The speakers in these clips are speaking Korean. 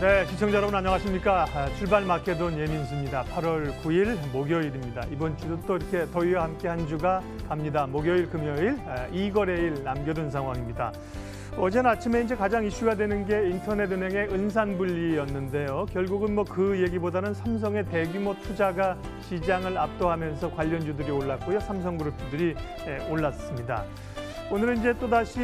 네, 시청자 여러분 안녕하십니까. 출발 마케돈 예민수입니다. 8월 9일 목요일입니다. 이번 주도 또 이렇게 더위와 함께 한 주가 갑니다. 목요일, 금요일 2거래일 남겨둔 상황입니다. 어제는 아침에 이제 가장 이슈가 되는 게 인터넷은행의 은산분리였는데요. 결국은 뭐 그 얘기보다는 삼성의 대규모 투자가 시장을 압도하면서 관련주들이 올랐고요. 삼성그룹주들이 올랐습니다. 오늘은 이제 또다시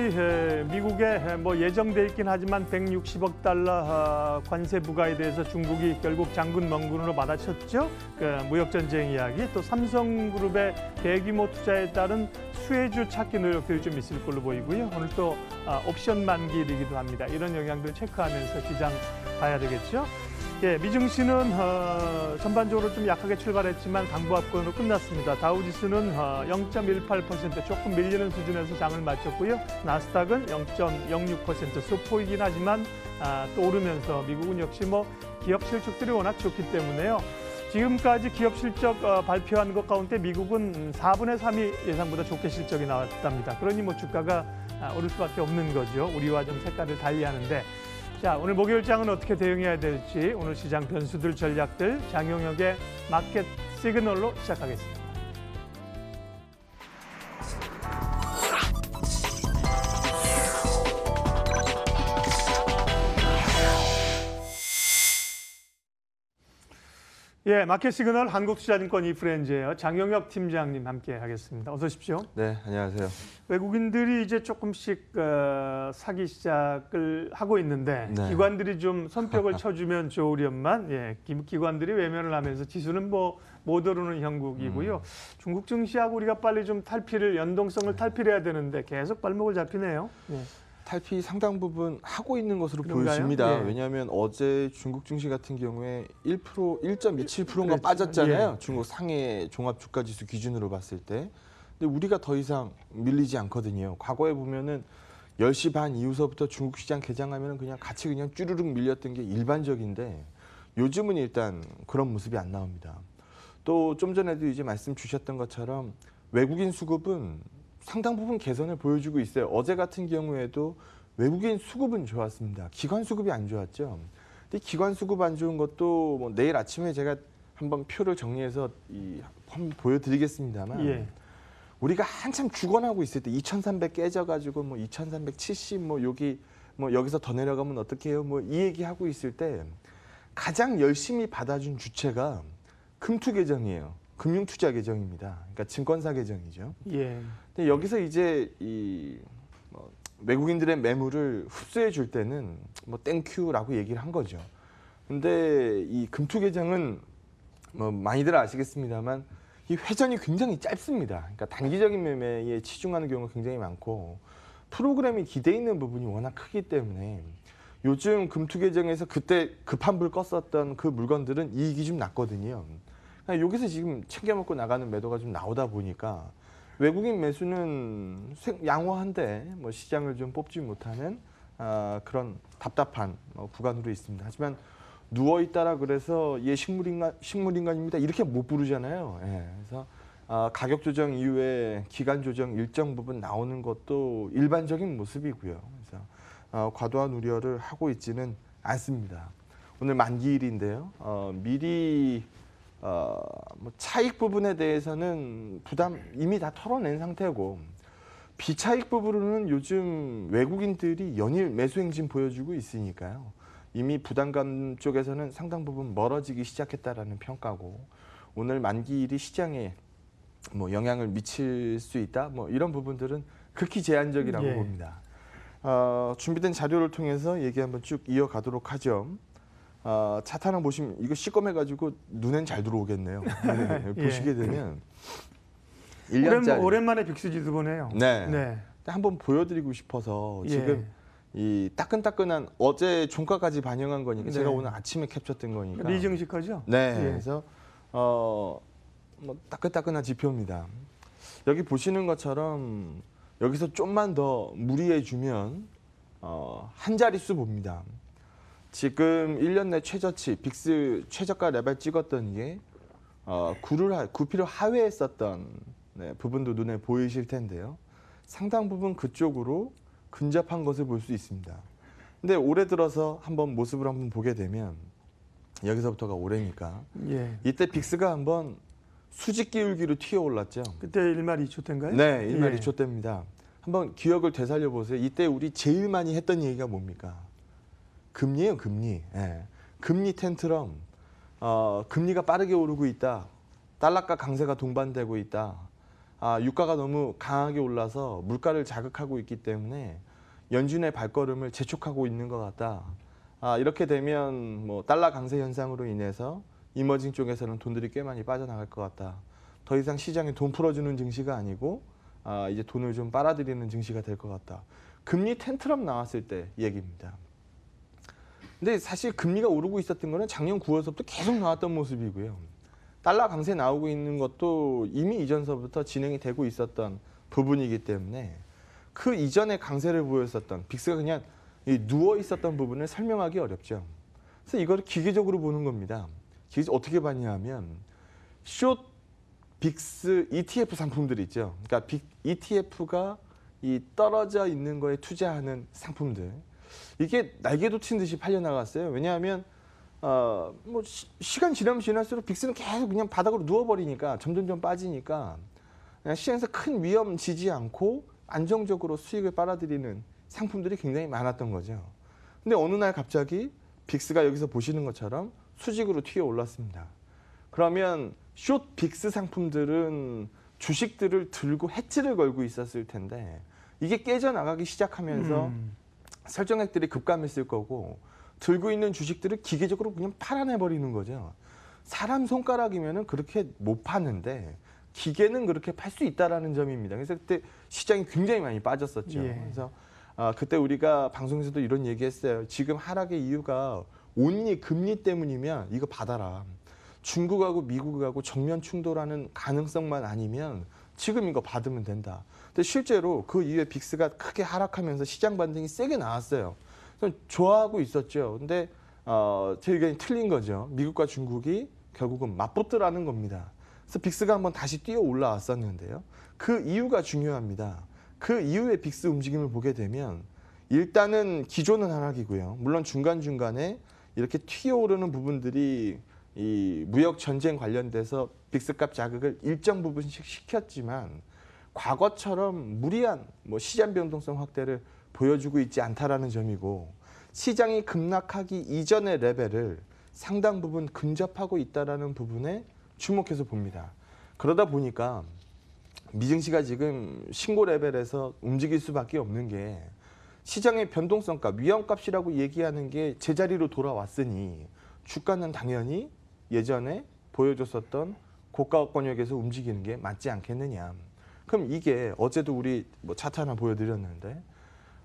미국에 뭐 예정돼 있긴 하지만 160억 달러 관세 부과에 대해서 중국이 결국 장군 멍군으로 받아쳤죠. 그 무역 전쟁 이야기, 또 삼성그룹의 대규모 투자에 따른 수혜주 찾기 노력들이 좀 있을 걸로 보이고요. 오늘 또 옵션 만기이기도 합니다. 이런 영향들을 체크하면서 시장 봐야 되겠죠. 예, 미증시는 전반적으로 좀 약하게 출발했지만 강보합권으로 끝났습니다. 다우지수는 0.18% 조금 밀리는 수준에서 장을 마쳤고요. 나스닥은 0.06% 소폭이긴 하지만 또 오르면서 미국은 역시 뭐 기업 실적들이 워낙 좋기 때문에요. 지금까지 기업 실적 발표한 것 가운데 미국은 4분의 3이 예상보다 좋게 실적이 나왔답니다. 그러니 뭐 주가가 오를 수밖에 없는 거죠. 우리와 좀 색깔을 달리하는데. 자, 오늘 목요일장은 어떻게 대응해야 될지 오늘 시장 변수들 전략들 장용혁의 마켓 시그널로 시작하겠습니다. 예, 마켓 시그널 한국투자증권 이프렌즈예요. 장용혁 팀장님 함께 하겠습니다. 어서 오십시오. 네, 안녕하세요. 외국인들이 이제 조금씩 사기 시작을 하고 있는데 네. 기관들이 좀 손뼉을 쳐주면 좋으련만 기관들이 외면을 하면서 지수는 뭐 못 오르는 형국이고요. 중국 증시하고 우리가 빨리 좀 연동성을 탈피해야 되는데 계속 발목을 잡히네요. 예. 탈피 상당 부분 하고 있는 것으로 그런가요? 보여집니다. 예. 왜냐하면 어제 중국 증시 같은 경우에 1.27%가 그렇죠. 빠졌잖아요. 예. 중국 상해 종합주가지수 기준으로 봤을 때. 근데 우리가 더 이상 밀리지 않거든요. 과거에 보면은 10시 반 이후서부터 중국 시장 개장하면 그냥 같이 그냥 쭈르륵 밀렸던 게 일반적인데 요즘은 일단 그런 모습이 안 나옵니다. 또 좀 전에도 이제 말씀 주셨던 것처럼 외국인 수급은 상당 부분 개선을 보여주고 있어요. 어제 같은 경우에도 외국인 수급은 좋았습니다. 기관 수급이 안 좋았죠. 근데 기관 수급 안 좋은 것도 뭐 내일 아침에 제가 한번 표를 정리해서 한번 보여드리겠습니다만 예. 우리가 한참 주건하고 있을 때 2,300 깨져가지고 뭐 2,370 뭐 여기서 더 내려가면 어떡해요? 뭐 이 얘기하고 있을 때 가장 열심히 받아준 주체가 금투 계정이에요. 금융투자 계정입니다. 그러니까 증권사 계정이죠. 예. 근데 여기서 이제 외국인들의 매물을 흡수해 줄 때는 뭐 땡큐라고 얘기를 한 거죠. 근데 이 금투 계정은 뭐 많이들 아시겠습니다만 이 회전이 굉장히 짧습니다. 그러니까 단기적인 매매에 치중하는 경우가 굉장히 많고 프로그램이 기대 있는 부분이 워낙 크기 때문에 요즘 금투 계정에서 그때 급한 불 껐었던 그 물건들은 이익이 좀 났거든요. 여기서 지금 챙겨 먹고 나가는 매도가 좀 나오다 보니까 외국인 매수는 양호한데 뭐 시장을 좀 뽑지 못하는 그런 답답한 구간으로 있습니다. 하지만 누워 있다라 그래서 얘 식물인간입니다. 이렇게 못 부르잖아요. 예, 그래서 가격 조정 이후에 기간 조정 일정 부분 나오는 것도 일반적인 모습이고요. 그래서 과도한 우려를 하고 있지는 않습니다. 오늘 만기일인데요. 미리 뭐 차익 부분에 대해서는 부담 이미 다 털어낸 상태고 비차익 부분은 요즘 외국인들이 연일 매수 행진 보여주고 있으니까요. 이미 부담감 쪽에서는 상당 부분 멀어지기 시작했다라는 평가고 오늘 만기일이 시장에 뭐 영향을 미칠 수 있다. 뭐 이런 부분들은 극히 제한적이라고 예. 봅니다. 준비된 자료를 통해서 얘기 한번 쭉 이어가도록 하죠. 차트 하나 보시면 이거 시꺼매가지고 눈엔 잘 들어오겠네요. 네, 예. 보시게 되면 1년짜리. 오랜만에 빅스지수 보네요. 네. 네. 한번 보여드리고 싶어서 예. 지금 이 따끈따끈한 어제 종가까지 반영한 거니까 네. 제가 오늘 아침에 캡처된 거니까. 미증시 거죠? 네. 예. 그래서 뭐 따끈따끈한 지표입니다. 여기 보시는 것처럼 여기서 좀만 더 무리해 주면 한 자릿수 봅니다. 지금 1년 내 최저치, 빅스 최저가 레벨 찍었던 게 구피를 하회했었던 부분도 눈에 보이실 텐데요. 상당 부분 그쪽으로 근접한 것을 볼 수 있습니다. 근데 올해 들어서 한번 모습을 한번 보게 되면 여기서부터가 올해니까 예. 이때 빅스가 한번 수직 기울기로 튀어 올랐죠. 그때 1말 2초 때인가요? 네, 1말 예. 2초 때입니다. 한번 기억을 되살려 보세요. 이때 우리 제일 많이 했던 얘기가 뭡니까? 금리예요, 금리. 예. 금리 텐트럼. 금리가 빠르게 오르고 있다. 달러가 강세가 동반되고 있다. 유가가 너무 강하게 올라서 물가를 자극하고 있기 때문에 연준의 발걸음을 재촉하고 있는 것 같다. 이렇게 되면 뭐 달러 강세 현상으로 인해서 이머징 쪽에서는 돈들이 꽤 많이 빠져나갈 것 같다. 더 이상 시장에 돈 풀어주는 증시가 아니고 이제 돈을 좀 빨아들이는 증시가 될 것 같다. 금리 텐트럼 나왔을 때 얘기입니다. 근데 사실 금리가 오르고 있었던 거는 작년 9월서부터 계속 나왔던 모습이고요. 달러 강세 나오고 있는 것도 이미 이전서부터 진행이 되고 있었던 부분이기 때문에 그 이전에 강세를 보였었던 빅스가 그냥 누워 있었던 부분을 설명하기 어렵죠. 그래서 이거를 기계적으로 보는 겁니다. 어떻게 봤냐 하면 숏 빅스 ETF 상품들 있죠. 그러니까 ETF가 이 떨어져 있는 거에 투자하는 상품들. 이게 날개도 친 듯이 팔려 나갔어요. 왜냐하면 뭐 시간 지나면 지날수록 빅스는 계속 그냥 바닥으로 누워버리니까 점점점 빠지니까 그냥 시장에서 큰 위험 지지 않고 안정적으로 수익을 빨아들이는 상품들이 굉장히 많았던 거죠. 근데 어느 날 갑자기 빅스가 여기서 보시는 것처럼 수직으로 튀어 올랐습니다. 그러면 숏 빅스 상품들은 주식들을 들고 해치를 걸고 있었을 텐데 이게 깨져나가기 시작하면서 설정액들이 급감했을 거고 들고 있는 주식들을 기계적으로 그냥 팔아내버리는 거죠. 사람 손가락이면은 그렇게 못 파는데 기계는 그렇게 팔 수 있다라는 점입니다. 그래서 그때 시장이 굉장히 많이 빠졌었죠. 예. 그래서 그때 우리가 방송에서도 이런 얘기했어요. 지금 하락의 이유가 온리 금리 때문이면 이거 받아라. 중국하고 미국하고 정면 충돌하는 가능성만 아니면 지금 이거 받으면 된다. 근데 실제로 그 이후에 빅스가 크게 하락하면서 시장 반등이 세게 나왔어요. 그래서 좋아하고 있었죠. 근데 제 의견이 틀린 거죠. 미국과 중국이 결국은 맞붙더라는 겁니다. 그래서 빅스가 한번 다시 뛰어 올라왔었는데요. 그 이유가 중요합니다. 그 이후에 빅스 움직임을 보게 되면 일단은 기조는 하락이고요. 물론 중간중간에 이렇게 튀어오르는 부분들이 이 무역 전쟁 관련돼서 빅스값 자극을 일정 부분씩 시켰지만 과거처럼 무리한 뭐 시장 변동성 확대를 보여주고 있지 않다라는 점이고 시장이 급락하기 이전의 레벨을 상당 부분 근접하고 있다라는 부분에 주목해서 봅니다. 그러다 보니까 미증시가 지금 신고 레벨에서 움직일 수밖에 없는 게 시장의 변동성값, 위험값이라고 얘기하는 게 제자리로 돌아왔으니 주가는 당연히 예전에 보여줬었던 고가권역에서 움직이는 게 맞지 않겠느냐. 그럼 이게 어제도 우리 뭐 차트 하나 보여드렸는데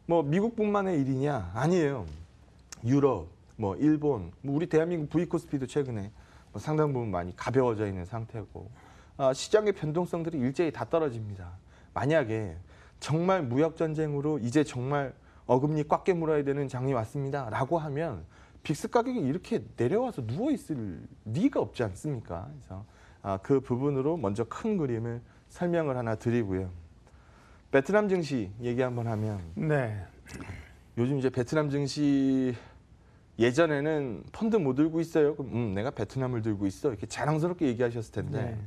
뭐 미국뿐만의 일이냐? 아니에요. 유럽, 뭐 일본, 뭐 우리 대한민국 V코스피도 최근에 뭐 상당 부분 많이 가벼워져 있는 상태고 시장의 변동성들이 일제히 다 떨어집니다. 만약에 정말 무역 전쟁으로 이제 정말 어금니 꽉 깨물어야 되는 장이 왔습니다. 라고 하면 빅스 가격이 이렇게 내려와서 누워있을 리가 없지 않습니까? 그래서 그 부분으로 먼저 큰 그림을 설명을 하나 드리고요. 베트남 증시 얘기 한번 하면 네. 요즘 이제 베트남 증시 예전에는 펀드 못 들고 있어요. 그럼 내가 베트남을 들고 있어. 이렇게 자랑스럽게 얘기하셨을 텐데 네.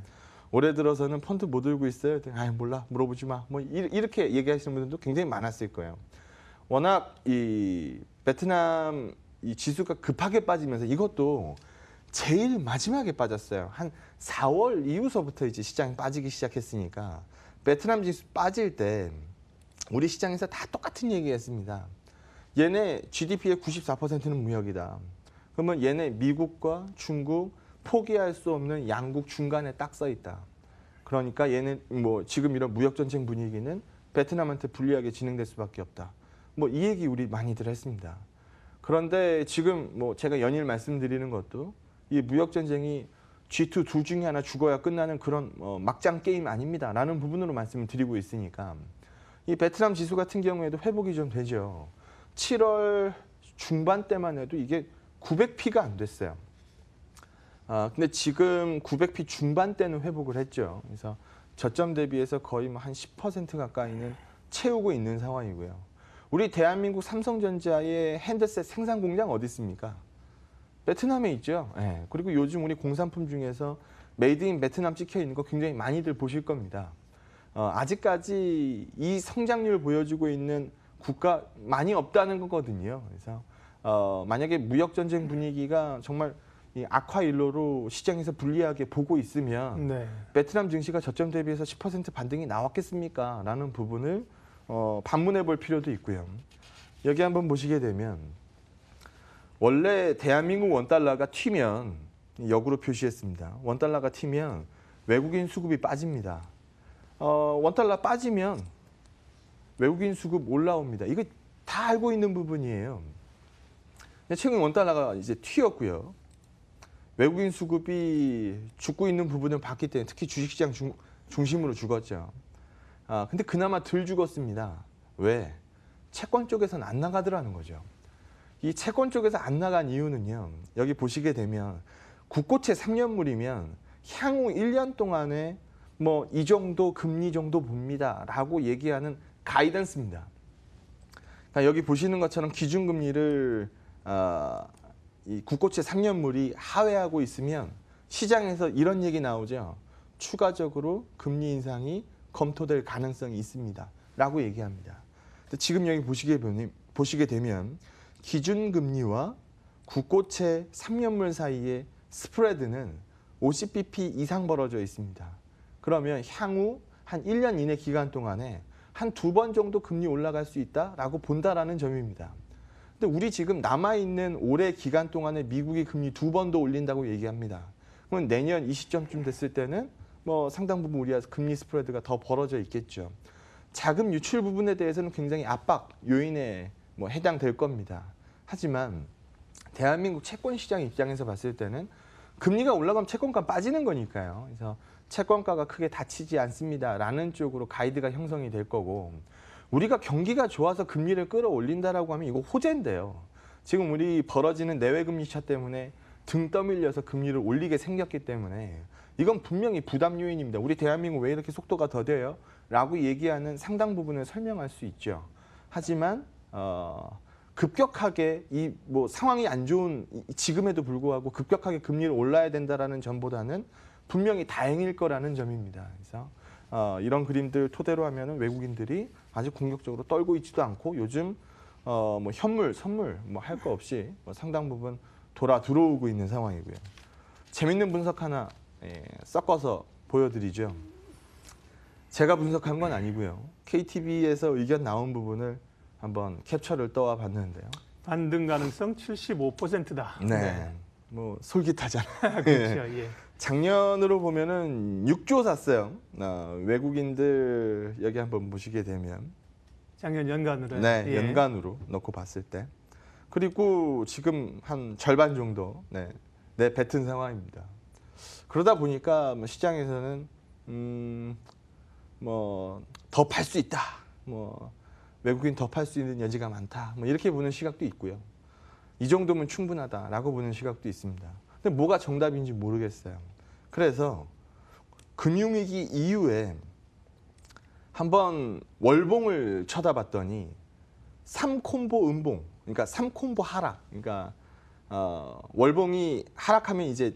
올해 들어서는 펀드 못 들고 있어요. 몰라, 물어보지 마. 뭐 이렇게 얘기하시는 분들도 굉장히 많았을 거예요. 워낙 이 베트남 이 지수가 급하게 빠지면서 이것도 제일 마지막에 빠졌어요. 한 4월 이후서부터 이제 시장이 빠지기 시작했으니까 베트남 지수 빠질 때 우리 시장에서 다 똑같은 얘기했습니다. 얘네 GDP의 94%는 무역이다. 그러면 얘네 미국과 중국 포기할 수 없는 양국 중간에 딱 써 있다. 그러니까 얘네 뭐 지금 이런 무역 전쟁 분위기는 베트남한테 불리하게 진행될 수밖에 없다. 뭐 이 얘기 우리 많이들 했습니다. 그런데 지금 뭐 제가 연일 말씀드리는 것도 이 무역 전쟁이 G2 둘 중에 하나 죽어야 끝나는 그런 막장 게임 아닙니다라는 부분으로 말씀을 드리고 있으니까 이 베트남 지수 같은 경우에도 회복이 좀 되죠. 7월 중반 때만 해도 이게 900P가 안 됐어요. 근데 지금 900P 중반 때는 회복을 했죠. 그래서 저점 대비해서 거의 뭐 한 10% 가까이는 채우고 있는 상황이고요. 우리 대한민국 삼성전자의 핸드셋 생산 공장 어디 있습니까? 베트남에 있죠. 예. 그리고 요즘 우리 공산품 중에서 메이드 인 베트남 찍혀 있는 거 굉장히 많이들 보실 겁니다. 아직까지 이 성장률 보여주고 있는 국가 많이 없다는 거거든요. 그래서 만약에 무역 전쟁 분위기가 정말 이 악화일로로 시장에서 불리하게 보고 있으면 네. 베트남 증시가 저점 대비해서 10% 반등이 나왔겠습니까? 라는 부분을 반문해 볼 필요도 있고요. 여기 한번 보시게 되면 원래 대한민국 원달러가 튀면 역으로 표시했습니다. 원달러가 튀면 외국인 수급이 빠집니다. 원달러 빠지면 외국인 수급 올라옵니다. 이거 다 알고 있는 부분이에요. 최근 원달러가 이제 튀었고요. 외국인 수급이 죽고 있는 부분을 봤기 때문에 특히 주식시장 중심으로 죽었죠. 근데 그나마 덜 죽었습니다. 왜? 채권 쪽에서는 안 나가더라는 거죠. 이 채권 쪽에서 안 나간 이유는요. 여기 보시게 되면 국고채 3년물이면 향후 1년 동안에 뭐 이 정도 금리 정도 봅니다라고 얘기하는 가이던스입니다. 그러니까 여기 보시는 것처럼 기준금리를 이 국고채 3년물이 하회하고 있으면 시장에서 이런 얘기 나오죠. 추가적으로 금리 인상이 검토될 가능성이 있습니다. 라고 얘기합니다. 근데 지금 여기 보시게 되면 기준금리와 국고채 3년물 사이의 스프레드는 50bp 이상 벌어져 있습니다. 그러면 향후 한 1년 이내 기간 동안에 한 2번 정도 금리 올라갈 수 있다라고 본다라는 점입니다. 근데 우리 지금 남아있는 올해 기간 동안에 미국이 금리 2번 더 올린다고 얘기합니다. 그러면 내년 이 시점쯤 됐을 때는 뭐 상당 부분 우리가 금리 스프레드가 더 벌어져 있겠죠. 자금 유출 부분에 대해서는 굉장히 압박 요인에 뭐 해당될 겁니다. 하지만 대한민국 채권 시장 입장에서 봤을 때는 금리가 올라가면 채권가 빠지는 거니까요. 그래서 채권가가 크게 다치지 않습니다라는 쪽으로 가이드가 형성이 될 거고 우리가 경기가 좋아서 금리를 끌어올린다라고 하면 이거 호재인데요. 지금 우리 벌어지는 내외 금리 차 때문에 등 떠밀려서 금리를 올리게 생겼기 때문에 이건 분명히 부담 요인입니다. 우리 대한민국 왜 이렇게 속도가 더뎌요? 라고 얘기하는 상당 부분을 설명할 수 있죠. 하지만 급격하게 이 뭐 상황이 안 좋은 지금에도 불구하고 급격하게 금리를 올라야 된다라는 점보다는 분명히 다행일 거라는 점입니다. 그래서 이런 그림들 토대로 하면은 외국인들이 아주 공격적으로 떨고 있지도 않고 요즘 뭐 현물, 선물 뭐 할 거 없이 뭐 상당 부분 돌아 들어오고 있는 상황이고요. 재밌는 분석 하나 섞어서 보여드리죠. 제가 분석한 건 아니고요. KTV에서 의견 나온 부분을 한번 캡처를 떠와 봤는데요. 반등 가능성 75%다. 네. 뭐 솔깃하잖아요. 그렇죠. 예. 작년으로 보면은 6조 샀어요. 외국인들 여기 한번 보시게 되면 작년 연간으로. 네, 예. 연간으로 넣고 봤을 때 그리고 지금 한 절반 정도 뱉은 상황입니다. 그러다 보니까 뭐 시장에서는 뭐 더 팔 수 있다. 뭐 외국인 더 팔 수 있는 여지가 많다. 뭐 이렇게 보는 시각도 있고요. 이 정도면 충분하다라고 보는 시각도 있습니다. 근데 뭐가 정답인지 모르겠어요. 그래서 금융위기 이후에 한번 월봉을 쳐다봤더니 3콤보 음봉, 그러니까 3콤보 하락, 그러니까 월봉이 하락하면 이제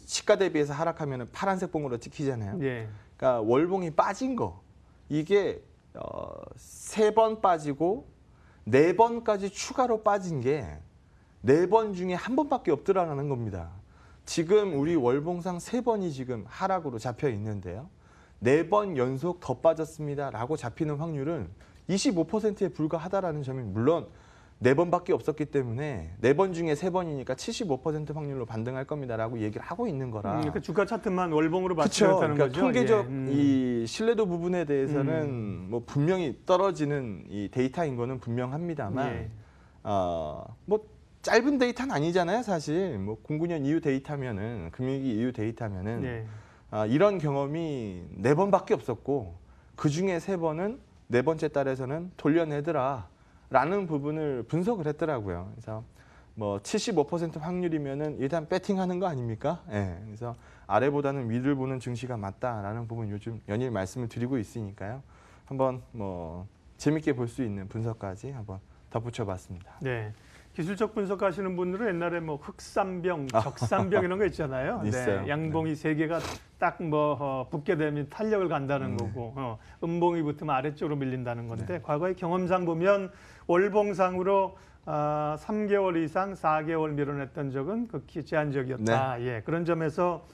시가 대비해서 하락하면 파란색 봉으로 찍히잖아요. 예. 그러니까 월봉이 빠진 거 이게 3번 빠지고 4번까지 추가로 빠진 게 4번 중에 1번밖에 없더라는 겁니다. 지금 우리 월봉상 3번이 지금 하락으로 잡혀 있는데요. 4번 연속 더 빠졌습니다라고 잡히는 확률은 25%에 불과하다라는 점이 물론 4번밖에 없었기 때문에 4번 중에 3번이니까 75% 확률로 반등할 겁니다라고 얘기를 하고 있는 거라. 그러니까 주가 차트만 월봉으로 그렇죠. 맞추겠다는 그러니까 거죠. 통계적 예. 이 신뢰도 부분에 대해서는 뭐 분명히 떨어지는 이 데이터인 거는 분명합니다만 예. 뭐 짧은 데이터는 아니잖아요, 사실. 뭐 09년 이후 데이터면은 금융위기 이후 데이터면은 예. 이런 경험이 4번밖에 없었고 그 중에 3번은 4번째 달에서는 돌려내더라라는 부분을 분석을 했더라고요. 그래서 뭐 75% 확률이면은 일단 배팅하는 거 아닙니까? 예. 그래서 아래보다는 위를 보는 증시가 맞다라는 부분 요즘 연일 말씀을 드리고 있으니까요. 한번 뭐 재밌게 볼 수 있는 분석까지 한번 덧붙여봤습니다. 네. 기술적 분석하시는 분들은 옛날에 뭐 흑산병, 적산병 이런 거 있잖아요. 있어요. 네. 양봉이 세 개가 딱 뭐 붙게 되면 탄력을 간다는 거고, 음봉이 붙으면 아래쪽으로 밀린다는 건데, 과거의 경험상 보면 월봉상으로 3개월 이상 4개월 밀어냈던 적은 극히 제한적이었다. 예, 그런 점에서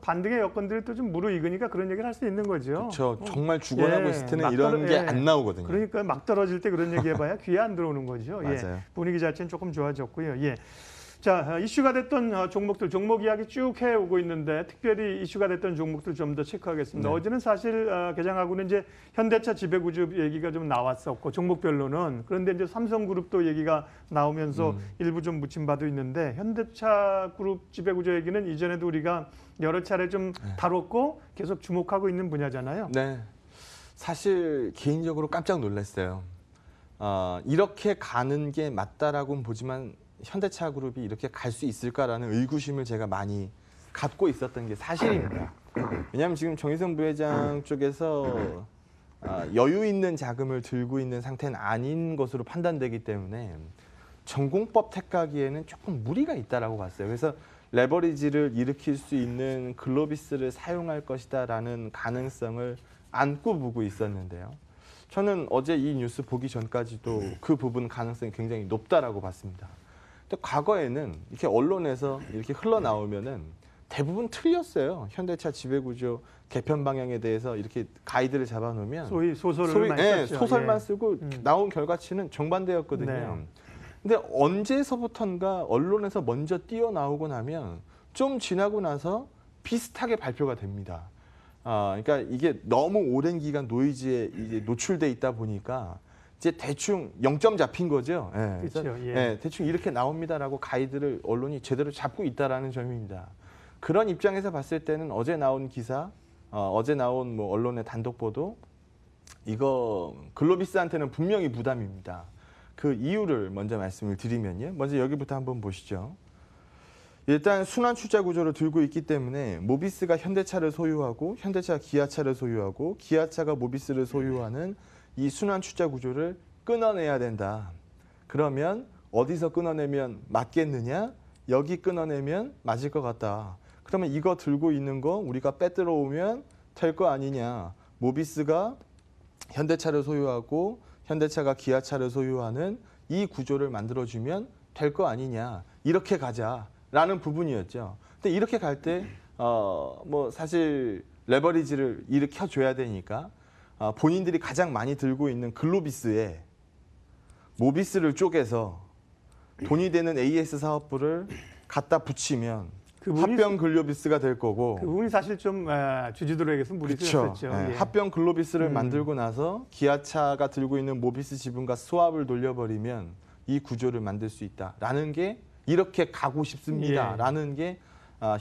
반등의 여건들이 또 좀 무르익으니까 그런 얘기를 할 수 있는 거죠. 그렇죠. 정말 죽어나고 있을 때는 이런 게 안 나오거든요. 그러니까 막 떨어질 때 그런 얘기 해봐야 귀에 안 들어오는 거죠. 맞아요. 예, 분위기 자체는 조금 좋아졌고요. 예. 자, 이슈가 됐던 종목들, 종목 이야기 쭉 해오고 있는데 특별히 이슈가 됐던 종목들 좀 더 체크하겠습니다. 네. 어제는 사실 개장하고는 이제 현대차 지배구조 얘기가 좀 나왔었고 종목별로는, 그런데 이제 삼성그룹도 얘기가 나오면서 일부 좀 묻힌 바도 있는데, 현대차 그룹 지배구조 얘기는 이전에도 우리가 여러 차례 좀 다뤘고 계속 주목하고 있는 분야잖아요. 네, 사실 개인적으로 깜짝 놀랐어요. 이렇게 가는 게 맞다라고는 보지만 현대차 그룹이 이렇게 갈 수 있을까라는 의구심을 제가 많이 갖고 있었던 게 사실입니다. 왜냐하면 지금 정의선 부회장 쪽에서 여유 있는 자금을 들고 있는 상태는 아닌 것으로 판단되기 때문에 전공법 택하기에는 조금 무리가 있다라고 봤어요. 그래서 레버리지를 일으킬 수 있는 글로비스를 사용할 것이다라는 가능성을 안고 보고 있었는데요. 저는 어제 이 뉴스 보기 전까지도 그 부분 가능성이 굉장히 높다라고 봤습니다. 근데 과거에는 이렇게 언론에서 이렇게 흘러나오면은 대부분 틀렸어요. 현대차 지배구조 개편 방향에 대해서 이렇게 가이드를 잡아놓으면 소위 소설을 많이 썼죠. 소설만 예. 쓰고 나온 결과치는 정반대였거든요. 네. 근데 언제서부턴가 언론에서 먼저 뛰어나오고 나면 좀 지나고 나서 비슷하게 발표가 됩니다. 그러니까 이게 너무 오랜 기간 노이즈에 이제 노출돼 있다 보니까 이제 대충 0점 잡힌 거죠. 예. 그렇죠. 예. 예, 대충 이렇게 나옵니다라고 가이드를 언론이 제대로 잡고 있다라는 점입니다. 그런 입장에서 봤을 때는 어제 나온 기사, 어제 나온 뭐 언론의 단독 보도, 이거 글로비스한테는 분명히 부담입니다. 그 이유를 먼저 말씀을 드리면요. 먼저 여기부터 한번 보시죠. 일단 순환 출자 구조를 들고 있기 때문에 모비스가 현대차를 소유하고 현대차가 기아차를 소유하고 기아차가 모비스를 소유하는 이 순환 출자 구조를 끊어내야 된다. 그러면 어디서 끊어내면 맞겠느냐? 여기 끊어내면 맞을 것 같다. 그러면 이거 들고 있는 거 우리가 빼들어 오면 될 거 아니냐? 모비스가 현대차를 소유하고 현대차가 기아차를 소유하는 이 구조를 만들어주면 될 거 아니냐? 이렇게 가자라는 부분이었죠. 근데 이렇게 갈 때 뭐 사실 레버리지를 일으켜줘야 되니까 본인들이 가장 많이 들고 있는 글로비스에 모비스를 쪼개서 돈이 되는 AS 사업부를 갖다 붙이면 합병 글로비스가 될 거고. 그 부분이 사실 좀 주주들에게서 무리수였었죠. 예. 예. 합병 글로비스를 만들고 나서 기아차가 들고 있는 모비스 지분과 스왑을 돌려버리면 이 구조를 만들 수 있다라는 게, 이렇게 가고 싶습니다라는 게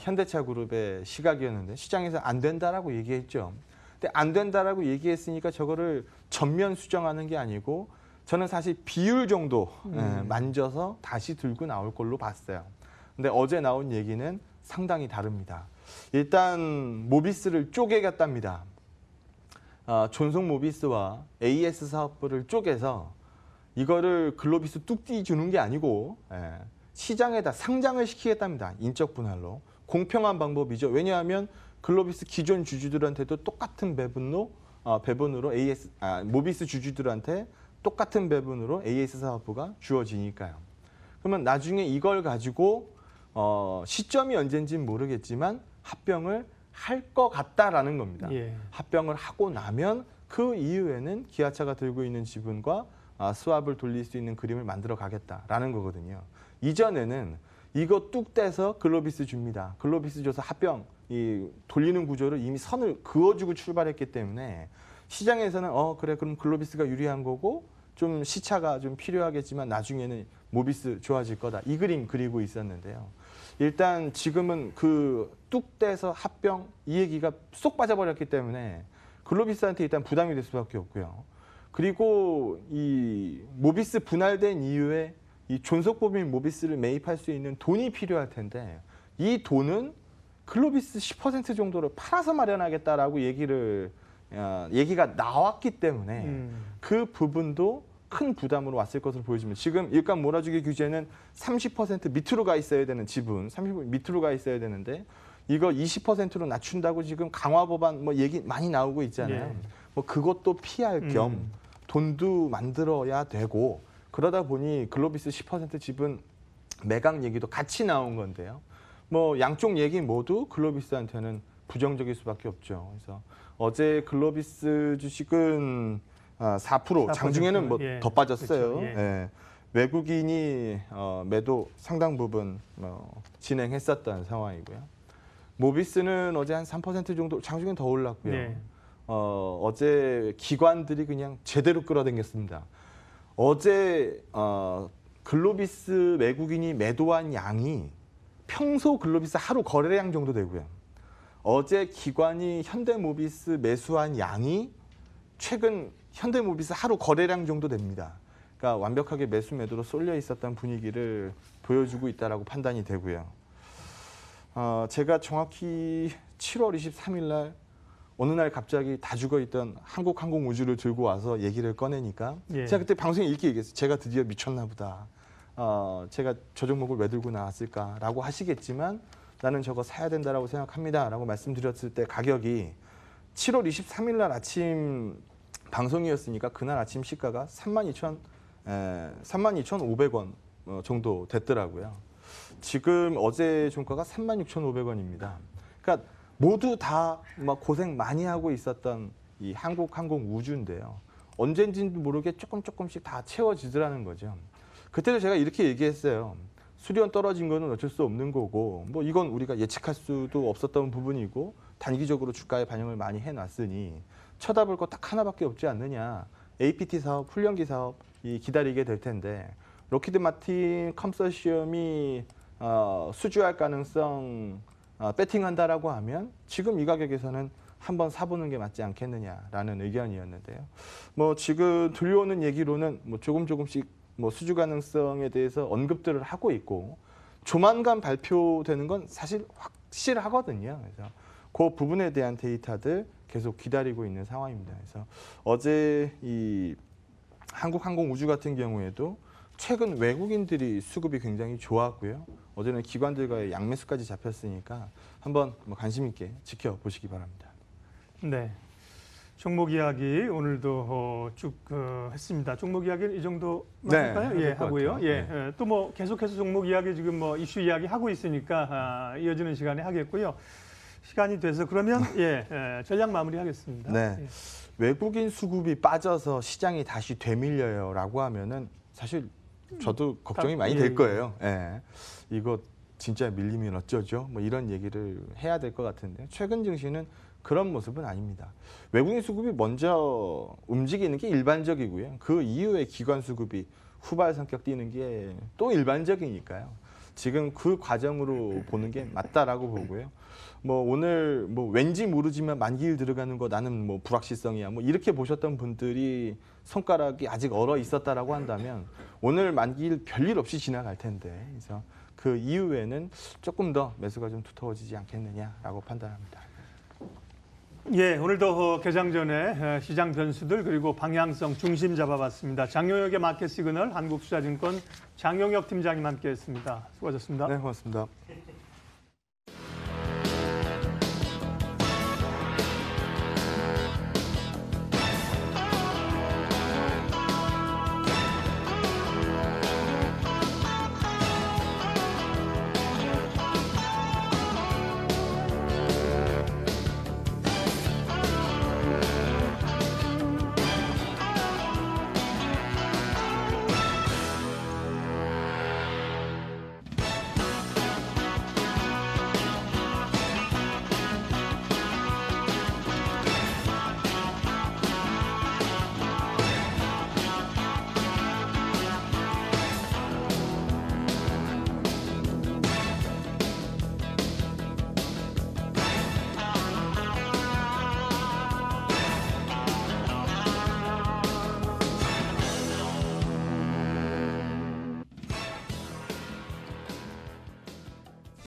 현대차 그룹의 시각이었는데 시장에서 안 된다라고 얘기했죠. 근데 안 된다라고 얘기했으니까 저거를 전면 수정하는 게 아니고 저는 사실 비율 정도 만져서 다시 들고 나올 걸로 봤어요. 근데 어제 나온 얘기는 상당히 다릅니다. 일단 모비스를 쪼개겠답니다. 존속 모비스와 AS 사업부를 쪼개서 이거를 글로비스 뚝 주는 게 아니고 시장에다 상장을 시키겠답니다. 인적 분할로. 공평한 방법이죠. 왜냐하면 글로비스 기존 주주들한테도 똑같은 배분으로 모비스 주주들한테 똑같은 배분으로 AS 사업부가 주어지니까요. 그러면 나중에 이걸 가지고 시점이 언젠지는 모르겠지만 합병을 할 것 같다라는 겁니다. 예. 합병을 하고 나면 그 이후에는 기아차가 들고 있는 지분과 스왑을 돌릴 수 있는 그림을 만들어 가겠다라는 거거든요. 이전에는 이거 뚝 떼서 글로비스 줍니다. 글로비스 줘서 합병, 이 돌리는 구조를 이미 선을 그어주고 출발했기 때문에 시장에서는 그래 그럼 글로비스가 유리한 거고 좀 시차가 좀 필요하겠지만 나중에는 모비스 좋아질 거다. 이 그림 그리고 있었는데요. 일단 지금은 그 뚝 떼서 합병 이 얘기가 쏙 빠져버렸기 때문에 글로비스한테 일단 부담이 될 수밖에 없고요. 그리고 이 모비스 분할된 이후에 이 존속법인 모비스를 매입할 수 있는 돈이 필요할 텐데 이 돈은 글로비스 10% 정도를 팔아서 마련하겠다라고 얘기를 얘기가 나왔기 때문에 그 부분도 큰 부담으로 왔을 것으로 보여집니다. 지금 일감 몰아주기 규제는 30% 밑으로 가 있어야 되는 지분, 30% 밑으로 가 있어야 되는데 이거 20%로 낮춘다고 지금 강화 법안 뭐 얘기 많이 나오고 있잖아요. 예. 뭐 그것도 피할 겸 돈도 만들어야 되고 그러다 보니 글로비스 10% 지분 매각 얘기도 같이 나온 건데요. 뭐 양쪽 얘기 모두 글로비스한테는 부정적일 수밖에 없죠. 그래서 어제 글로비스 주식은 4%, 장중에는 뭐 더 빠졌어요. 그렇죠. 예. 예. 외국인이 매도 상당 부분 진행했었던 상황이고요. 모비스는 어제 한 3% 정도, 장중엔 더 올랐고요. 네. 어제 기관들이 그냥 제대로 끌어당겼습니다. 어제 글로비스 외국인이 매도한 양이 평소 글로비스 하루 거래량 정도 되고요. 어제 기관이 현대모비스 매수한 양이 최근 현대모비스 하루 거래량 정도 됩니다. 그러니까 완벽하게 매수 매도로 쏠려 있었던 분위기를 보여주고 있다라고 판단이 되고요. 제가 정확히 7월 23일 날 어느 날 갑자기 다 죽어있던 한국항공우주를 들고 와서 얘기를 꺼내니까 예. 제가 그때 방송에 이렇게 얘기했어요. 제가 드디어 미쳤나 보다. 제가 저 종목을 왜 들고 나왔을까라고 하시겠지만 나는 저거 사야 된다라고 생각합니다. 라고 말씀드렸을 때 가격이 7월 23일 날 아침 방송이었으니까 그날 아침 시가가 32,500원 정도 됐더라고요. 지금 어제 종가가 36,500원입니다. 그러니까 모두 다 막 고생 많이 하고 있었던 이 한국항공우주인데요. 언젠지도 모르게 조금씩 다 채워지더라는 거죠. 그때도 제가 이렇게 얘기했어요. 수리원 떨어진 거는 어쩔 수 없는 거고 뭐 이건 우리가 예측할 수도 없었던 부분이고 단기적으로 주가에 반영을 많이 해놨으니 쳐다볼 거 딱 하나밖에 없지 않느냐. APT 사업, 훈련기 사업이 기다리게 될 텐데 록히드 마틴 컨소시엄이 수주할 가능성 배팅한다라고 하면 지금 이 가격에서는 한번 사보는 게 맞지 않겠느냐라는 의견이었는데요. 뭐 지금 들려오는 얘기로는 뭐 조금씩 뭐 수주 가능성에 대해서 언급들을 하고 있고 조만간 발표되는 건 사실 확실하거든요. 그래서 그 부분에 대한 데이터들 계속 기다리고 있는 상황입니다. 그래서 어제 이 한국항공우주 같은 경우에도 최근 외국인들이 수급이 굉장히 좋았고요. 어제는 기관들과의 양매수까지 잡혔으니까 한번 관심 있게 지켜보시기 바랍니다. 네. 종목 이야기 오늘도 쭉 했습니다. 종목 이야기는 이 정도 할까요? 네, 예, 될 것 하고요. 같아요. 예, 네. 또 뭐 계속해서 종목 이야기 지금 뭐 이슈 이야기 하고 있으니까 이어지는 시간에 하겠고요. 시간이 돼서 그러면 전략 마무리하겠습니다. 네. 예. 외국인 수급이 빠져서 시장이 다시 되밀려요라고 하면은 사실 저도 걱정이 많이 될 거예요. 예. 이거 진짜 밀리면 어쩌죠? 뭐 이런 얘기를 해야 될 것 같은데 최근 증시는 그런 모습은 아닙니다. 외국인 수급이 먼저 움직이는 게 일반적이고요. 그 이후에 기관 수급이 후발 성격 띄는 게 또 일반적이니까요. 지금 그 과정으로 보는 게 맞다라고 보고요. 뭐 오늘 뭐 왠지 모르지만 만기일 들어가는 거 나는 뭐 불확실성이야. 뭐 이렇게 보셨던 분들이 손가락이 아직 얼어 있었다라고 한다면 오늘 만기일 별일 없이 지나갈 텐데. 그래서 그 이후에는 조금 더 매수가 좀 두터워지지 않겠느냐라고 판단합니다. 예, 오늘도 개장 전에 시장 변수들 그리고 방향성 중심 잡아봤습니다. 장용혁의 마켓 시그널 한국투자증권 장용혁 팀장님 함께했습니다. 수고하셨습니다. 네, 고맙습니다.